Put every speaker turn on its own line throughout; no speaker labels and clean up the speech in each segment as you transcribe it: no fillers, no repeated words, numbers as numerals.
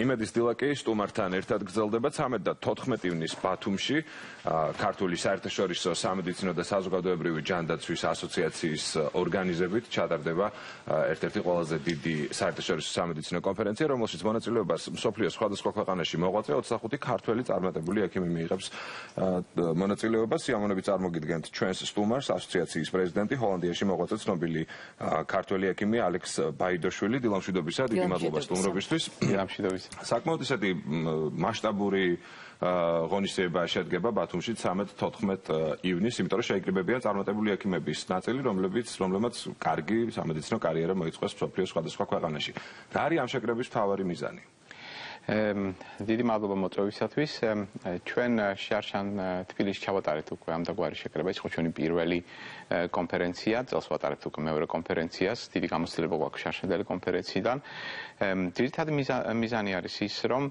იმედის დილა კი სტუმართან ერთად გრძელდება 13 და 14 ივნის ბათუმში ქართული საერთაშორისო სამედიცინო და საზოგადოებრივი ჯანდაცვის ასოციაციის ორგანიზებით ჩატარდება ერთ-ერთი ყველაზე დიდი საერთაშორისო სამედიცინო კონფერენცია, რომელშიც მონაწილეობას მსოფლიოს სხვადასხვა ქვეყანაში მოღვაწე 25 ქართველი წარმატებული ექიმი მიიღებს მონაწილეობას. სიამოვნებით წარმოგიდგენთ ჩვენს სტუმარს, ასოციაციის პრეზიდენტი, ჰოლანდიაში მოღვაწე ცნობილი ქართველი ექიმი ალექს ბაიდოშვილი. დილამშვიდობისა, დიდი მადლობა სტუმრობისთვის. საკმაოდ ისეთი მასშტაბური ღონისძიება შედგება ბათუმში 13-14 ივნის, იმიტომ რომ შეიკრიბებიან წარმატებული ექიმების ნაწილი, რომლებმაც კარგი სამედიცინო კარიერა მოიწყოს მსოფლიოს სხვადასხვა ქვეყანაში. რა არის ამ შეკრების მთავარი მიზანი?
დიდი მადლობა მოწვევისათვის. ჩვენ შარშან თბილისში ჩავატარეთ უკვე ამდაგვარი შეკრება. ის იყო ჩვენი პირველი კონფერენცია, წელს ვატარებთ უკვე მეორე კონფერენციას. დიდი გამოცდილება გვაქვს შარშანდელი კონფერენციიდან. ძირითადი მიზანი არის ის, რომ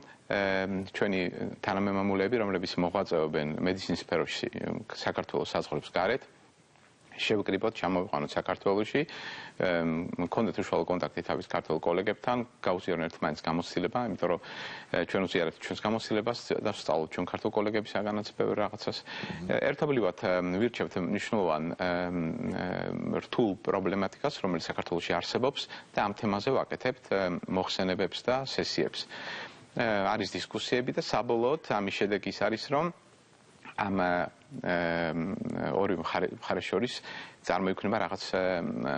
ჩვენი თანამემამულეები, რომლებიც მოღვაწეობენ მედიცინის სფეროში საქართველოს საზღვრებს გარეთ, შევკრიბოთ, ჩამოვიყვანოთ საქართველოში, მქონდეთ უშუალო კონტაქტი თავის ქართველ კოლეგებთან, გავუზიაროთ ერთმანეთს გამოცდილება, იმიტომ რომ ჩვენ უზიარებთ ჩვენს გამოცდილებას და ვსწავლობთ ჩვენ ქართულ კოლეგებისაგანაც ბევრ რაღაცას. ერთობლივად ვირჩევთ მნიშვნელოვან რთულ პრობლემატიკას, რომელიც საქართველოში არსებობს და ამ თემაზე ვაკეთებთ მოხსენებებს და სესიებს. არის დისკუსიები და საბოლოოდ ამის შედეგი ის არის, რომ ამ ორი მხარეს შორის წარმოიქმნება რაღაც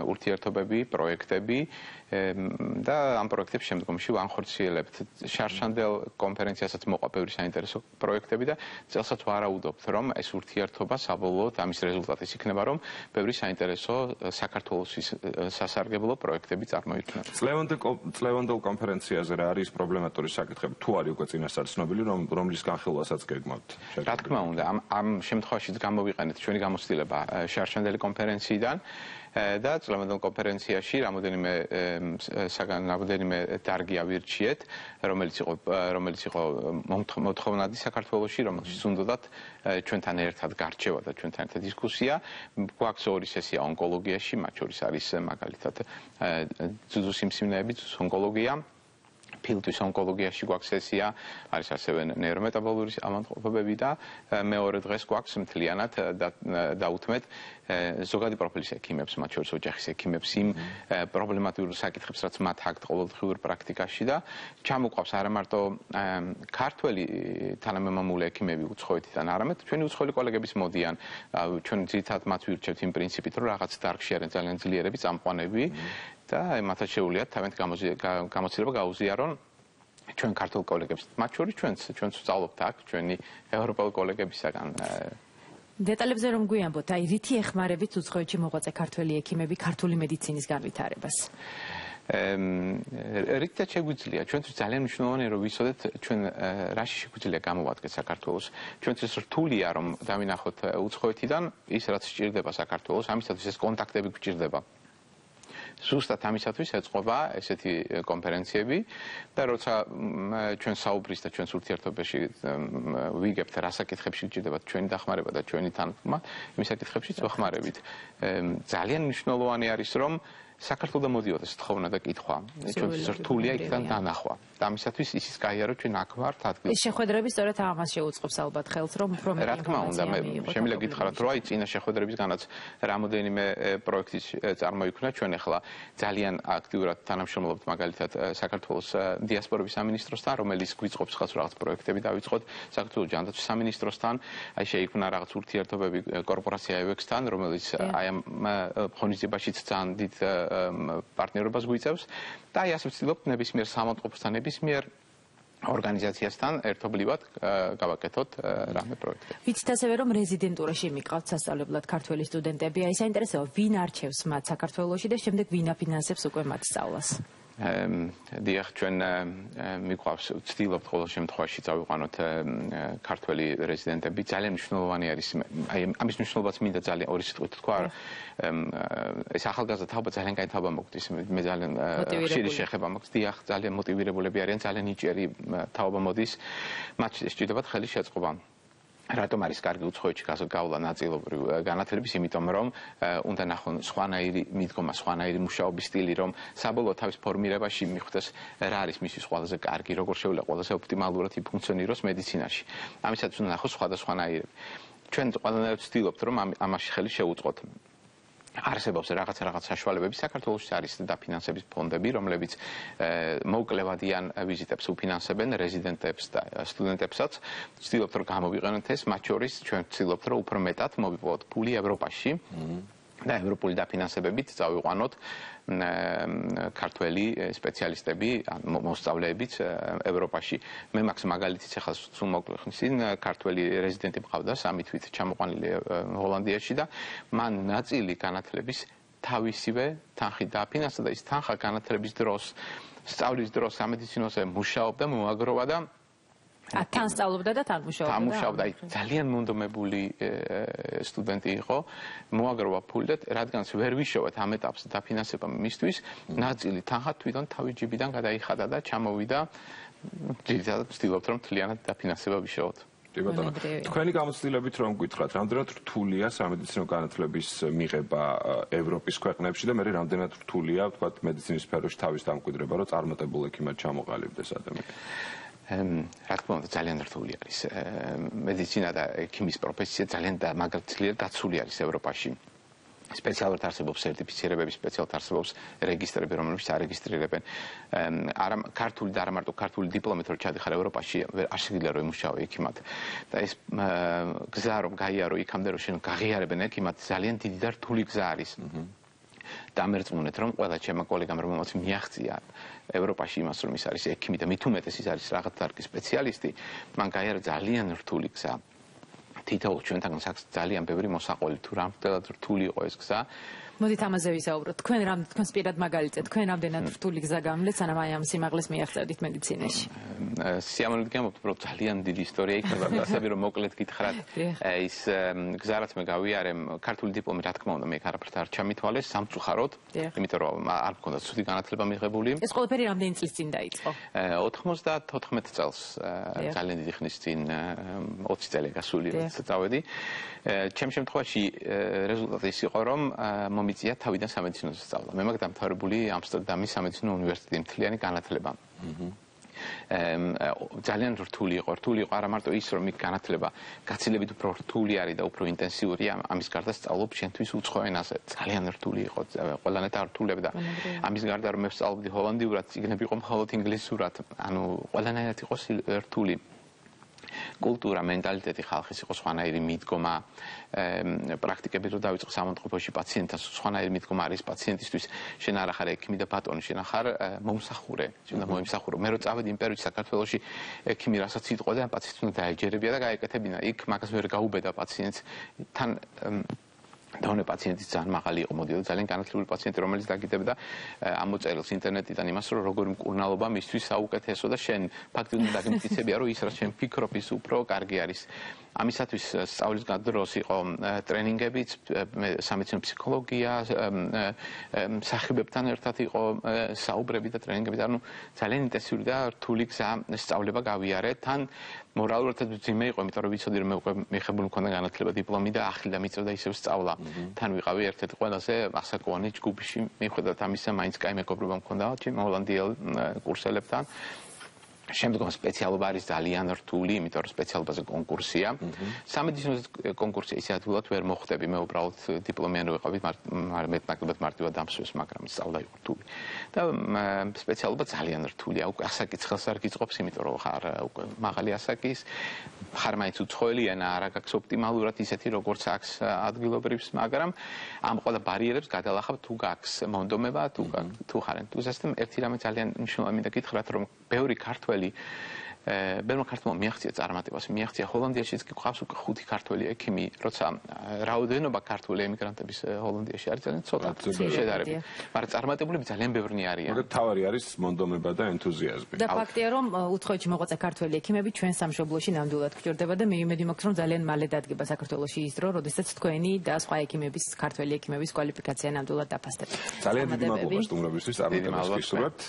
ურთიერთობები, პროექტები და ამ პროექტებს შემდგომში ვანხორციელებთ. შარშანდელ კონფერენციასაც მოყვა ბევრი საინტერესო პროექტები და წელსაც ვარაუდობთ, რომ ეს ურთიერთობა საბოლოოდ ამის რეზულტატიც იქნება, რომ ბევრი საინტერესო საქართველოსთვის სასარგებლო პროექტები წარმოიქმნება.
წლევანდელ კონფერენციაზე რა არის პრობლემატური საკითხები? თუ არის უკვე წინასწარ ცნობილი, რომლის განხილვასაც გეგმავთ?
რა თქმა უნდა, ამ შემთხვევაშიც გამოვიყენეთ ჩვენი გამოცდილება შარშანდელი კონფერენციიდან და წლევანდელ კონფერენციაში რამოდენიმე დარგი ავირჩიეთ, რომელიც იყო მოთხოვნადი საქართველოში, რომელშიც უნდათ ჩვენთან ერთად გარჩევა და ჩვენთან ერთად დისკუსია. გვაქვს ორი სესია ონკოლოგიაში, მათ შორის არის მაგალითად ძუძუს სიმსივნეები, ძუძუს ონკოლოგია. ფილტვის ონკოლოგიაში გვაქვს სესია, არის ასევე ნეირომეტაბოლური ავადმყოფობები და მეორე დღეს გვაქვს მთლიანად დაუთმეთ ზოგადი პროფილის ექიმებს, მათ შორის ოჯახის ექიმებს, იმ პრობლემატურ საკითხებს, რაც მათ აქვთ ყოველდღიურ პრაქტიკაში და ჩამოყვავს არა მარტო ქართველი თანამემამულე ექიმები უცხოეთიდან, არამედ ჩვენი უცხოელი კოლეგებიც მოდიან. ჩვენ ძირითადად მათ ვირჩევთ იმ პრინციპით, რომ რაღაც დარგში არიან ძალიან ძლიერები წამყვანები და მათაც შეუძლიათ თავიანთი გამოცდილება გაუზიარონ ჩვენ ქართულ კოლეგებს. მათ შორის ჩვენც ვსწავლობთ აქ ჩვენი ევროპელ კოლეგებისაგან.
დეტალებზე რომ გვიამბოთ, აი რითი ეხმარებით უცხოეთში მოღვაწე ქართველი ექიმები ქართული მედიცინის განვითარებას?
რითაც შეგვიძლია, ჩვენთვის ძალიან მნიშვნელოვანია რომ ვიცოდეთ ჩვენ რაში შეგვიძლია გამოვადგეთ საქართველოს. ჩვენთვის რთულია რომ დავინახოთ უცხოეთიდან ის რაც სჭირდება საქართველოს, ამისათვის ეს კონტაქტები გვჭირდება. ზუსტად ამისათვის ეწყობა ესეთი კონფერენციები და როცა ჩვენ საუბრის და ჩვენს ურთიერთობაში ვიგებთ რა საკითხებში გჭირდებათ ჩვენი დახმარება და ჩვენი თანხმობა, იმ საკითხებშიც ვახმარებით. ძალიან მნიშვნელოვანი არის რომ საქართველოს მოდიოდეს თხოვნა და კითხვა. ჩვენთვის რთულია იქიდან დანახვა. და ამისათვის ისიც კაია რომ ჩვენ აქ ვართ ადგილზე.
ეს შეხვედრები სწორედ ამას შეუწყობს ალბათ ხელს, რომ უფრო მეტი
რა თქმა უნდა, შემიძლია გითხრათ, რომ აი წინა შეხვედრებისგანაც რამოდენიმე პროექტი წარმოიქმნა, ჩვენ ახლა ძალიან აქტიურად თანამშრომლობთ მაგალითად საქართველოს დიასპორების სამინისტროსთან, რომელიც გვიწყობს ხელს რაღაც პროექტები დავიწყოთ საქართველოს ჯანდაცვის სამინისტროსთან, აი შეიქმნა რაღაც ურთიერთობები კორპორაცია EVEX-თან, რომელიც აი ამ ღონისძიებაშიც ძალიან დიდ პარტნიორობას გვიწევს და აი ასე ვცდილობთ ნებისმიერ სამავთყოფოსთან, ნებისმიერ ორგანიზაციასთან ერთობლივად გავაკეთოთ რამე პროექტები.
ვიცით ასევე რომ რეზიდენტურაში მიყავთ სასწავლებლად ქართველი სტუდენტები, აი საინტერესოა ვინ არჩევს მათ საქართველოში და შემდეგ ვინ აფინანსებს უკვე მათ სწავლას?
დიახ, ჩვენ მიყვავს ვცდილობთ ყოველ შემთხვევაში წავიყვანოთ ქართველი რეზიდენტები. ძალიან მნიშვნელოვანი არის, აი ამის მნიშვნელობაც მინდა ძალიან ორი სიტყვით თქვა, ეს ახალგაზრდა თაობა ძალიან კაი თაობა მოგვდის, მე ძალიან ხშირი შეხება მაქვს. დიახ, ძალიან მოტივირებულები არიან, ძალიან ნიჭიერი თაობა მოდის, მათ სჭირდებათ ხელი შეწყობა. რატომ არის კარგი უცხოეთში გასავლა ნაწილობრივ განათლების, იმიტომ რომ უნდა ნახონ სხვანაირი მიდგომა, სხვანაირი მუშაობის სტილი, რომ საბოლოო თავის ფორმირებაში მიხვდეს რა არის მისთვის ყველაზე კარგი, როგორ შეუძლია ყველაზე ოპტიმალურად იფუნქციონიროს მედიცინაში. ამისაც უნდა ნახოს სხვადასხვანაირები. ჩვენ ყველანაირად ვცდილობთ, რომ ამაში ხელი შევუწყოთ. არსებობს რაღაც საშუალებები საქართველოში არის დაფინანსების ფონდები, რომლებიც მოუკლევადიან ვიზიტებს უფინანსებენ რეზიდენტებს და სტუდენტებსაც. ვცდილობთ რომ გამოვიყენოთ ეს, მათ შორის ჩვენ ვცდილობთ რომ უფრო მეტად მოვიპოვოთ ფული ევროპაში და ევროპული დაფინანსებებით წავიყვანოთ ქართველი სპეციალისტები, მოსწავლეებიც ევროპაში. მე მაქვს მაგალითიც ახლა სულ მოგვიხსნი, ქართველი რეზიდენტი მყავდა 3 თვით ჩამოყვანილი ჰოლანდიაში და მან ნაწილი განათლების თავისივე თანხით დააფინანსა და ის თანხა განათლების დროს, სწავლის დროს სამედიცინოზე მუშაობდა, მოაგროვა და
თან სწავლობდა და თან მუშაობდა.
თან მუშაობდა, ძალიან მონდომებული სტუდენტი იყო, მოაგროვა ფული და რადგანაც ვერ ვიშოვეთ ამ ეტაპს დაფინანსება მისთვის, ნაწილი თანხა თვითონ თავის ჯიბიდან გადაიხადა და ჩამოვიდა. ძირითადად ვცდილობთ რომ მთლიანად დაფინანსება ვიშოვოთ.
კი ბატონო, თქვენი გამოცდილებით რომ გითხრათ, რამდენად რთულია სამედიცინო განათლების მიღება ევროპის ქვეყნებში და მე რამდენად რთულია, ვთქვათ, მედიცინის სფეროში თავის დამკვიდრება, რომ წარმატებულ ექიმად ჩამოყალიბდეს ადამიანი.
რა თქმა უნდა, ძალიან რთული არის. მედიცინა და ექიმის პროფესია ძალიან მაგალითად დაცული არის ევროპაში. სპეციალურად არსებობს სერტიფიცირებები, სპეციალურად არსებობს რეგისტრები, რომლებიც არეგისტრირებენ. არა ქართული და არა მარტო ქართული დიპლომით რომ ჩადიხარ ევროპაში, არ შეიძლება რომ იმუშაო ექიმად. და ეს გზა რომ გაიარო იქამდე რომ შენ გაღიარებენ ექიმად, ძალიან დიდი და რთული გზა არის. დამერწმუნეთ რომ ყველა ჩემო კოლეგამ რომელმაც მიაღწია ევროპაში იმას რომ ის არის ექიმი და მით უმეტეს ის არის რაღაც დარგის სპეციალისტი, მან გაიარა ძალიან რთული გზა. თითოეულ ჩვენთან ძალიან ბევრი მოსაყოლი თუ რამდენად რთული იყო ეს გზა.
მოდით ამაზე ვისაუბროთ. თქვენს პირად მაგალითად, თქვენ რამდენად რთული გზა გამლეთ, სანამ აი ამ სიმაღლეს მიაღწევდით მედიცინაში?
სიამოვნებით გამოვთ, უბრალოდ ძალიან დიდი ისტორია იქნება და ასევე რომ მოკლედ გითხრათ, ის გზა რაც მე გავიარე, ქართული დიპლომი რა თქმა უნდა მე არაფერთ არ ჩამითვალეს სამწუხაროდ, იმიტომ რომ არ მქონდა ცუდი განათლება მიღებული.
ეს ყველაფერი რამდენი წლის წინ დაიწყო?
94 წელს, ძალიან დიდი ხნის წინ, 20 წელი გასული წავედი. ჩემ შემთხვევაში რეზულტატი ის იყო რომ მომიწია თავიდან სამედიცინოზე სწავლა. მე მაქვს დამთავრებული ამსტერდამის სამედიცინო უნივერსიტეტი, მთლიანი განათლება. ძალიან რთული იყო არა მარტო ის რომ იქ განათლება გაცილებით უფრო რთული არის და უფრო ინტენსიურია, ამის გარდა სწავლობ შენთვის უცხო ენაზე. ძალიან რთული იყო, ყველანაირად არ რთულებდა. ამის გარდა რომ მე ვსწავლობდი ჰოლანდიურად, წიგნები იყო მხოლოდ ინგლისურად, ანუ ყველანაირად იყო რთული. კულტურა, მენტალიტეტი ხალხის იყო სხვანაირი მიდგომა, პრაქტიკები რო დავიწყო სამონტყოფოში პაციენტთან, სხვანაირი მიდგომა არის პაციენტისთვის, შენ არ ახარ ექიმი და ბატონი, შენ ახარ მომსახურე, შენ უნდა მოიმსახურო. მე რო წავედი იმ პერიოდში საქართველოში, ექიმი რასაც იტყოდა, ამ პაციენტს უნდა დაეჯერებია და გაეკეთებინა. იქ მაგას ვერ გაუბედა პაციენტს. თან დონე პაციენტის ძალიან მაღალი იყო, მოდიოდა ძალიან განათლებული პაციენტი, რომელიც დაგიდებდა ამოწერილს ინტერნეტიდან იმას, რომ როგორი მკურნალობა მისთვის საუკეთესო და შენ ფაქტობრივად დაგემტკიცებია, რომ ის რაც შენ ფიქრობ, ის უფრო კარგი არის. ამისათვის სწავლის დროს იყო ტრენინგებიც, სამედიცინო ფსიქოლოგია, სახიბებთან ერთად იყო საუბრები და ტრენინგები, ანუ ძალიან ინტენსიური და რთული გზა სწავლება გავიარე. თან მორალურად ძიმე იყო, იმიტომ რომ ვიცოდი რომ მე უკვე მიღებული მქონდა განათლება, დიპლომი და ახლდა მიწევდა ისევ სწავლა. თან ვიყავი ერთ-ერთი ყველაზე ასაკოვანი ჯგუფში, მიუხედავად ამისა, მაინც კაი მეგობრობა მქონდა ჩემ ჰოლანდიელ კურსელებთან. შემდგომ სპეციალობა არის ძალიან რთული, იმიტომ რომ სპეციალობაზე კონკურსია. სამედიცინო კონკურსია ისე ადვილად ვერ მოხვდები, მე უბრალოდ დიპლომიანი ვიყავი, მეტნაკლებად მარტივად დამსვეს, მაგრამ სწავლა იყო რთული. და სპეციალობა ძალიან რთულია, უკვე ასაკიც ხელს არ გიწყობს, იმიტომ რომ ხარ უკვე მაღალი ასაკის, ხარ მაინც უცხოელი ენა, არ აქვს ოპტიმალურად ისეთი როგორც აქვს ადგილობრივს, მაგრამ ამ ყველა ბარიერებს გადალახავ თუ გაქვს მონდომება, თუ ხარ ენთუზიასტი. ერთი რამე ძალიან მნიშვნელოვანი მინდა გითხრათ, რომ ბევრი ქართველი ბევრმა ქართველმა მიაღწია წარმატებას, მიაღწია ჰოლანდიაშიც კი ყავს უკვე 5 ქართველი ექიმი, როცა რაოდენობა ქართული ემიგრანტების ჰოლანდიაში არის ძალიან ცოტა შედარებით. მაგრამ წარმატებულები ძალიან ბევრნი არიან.
მაგრამ თავარი არის მონდომება და ენთუზიაზმი.
და ფაქტია რომ უცხოეთში მოღვაწე ქართველი ექიმები ჩვენ სამშობლოში ნამდვილად გვჭირდება და მე იმედი მაქვს რომ ძალიან მალე დადგება საქართველოში ის დრო, როდესაც თქვენი და სხვა ექიმების, ქართველი ექიმების კვალიფიკაცია ნამდვილად დაფასდება.
ძალიან დიდი მადლობა სტუმრობისთვის, წარმატებას გისურვებთ.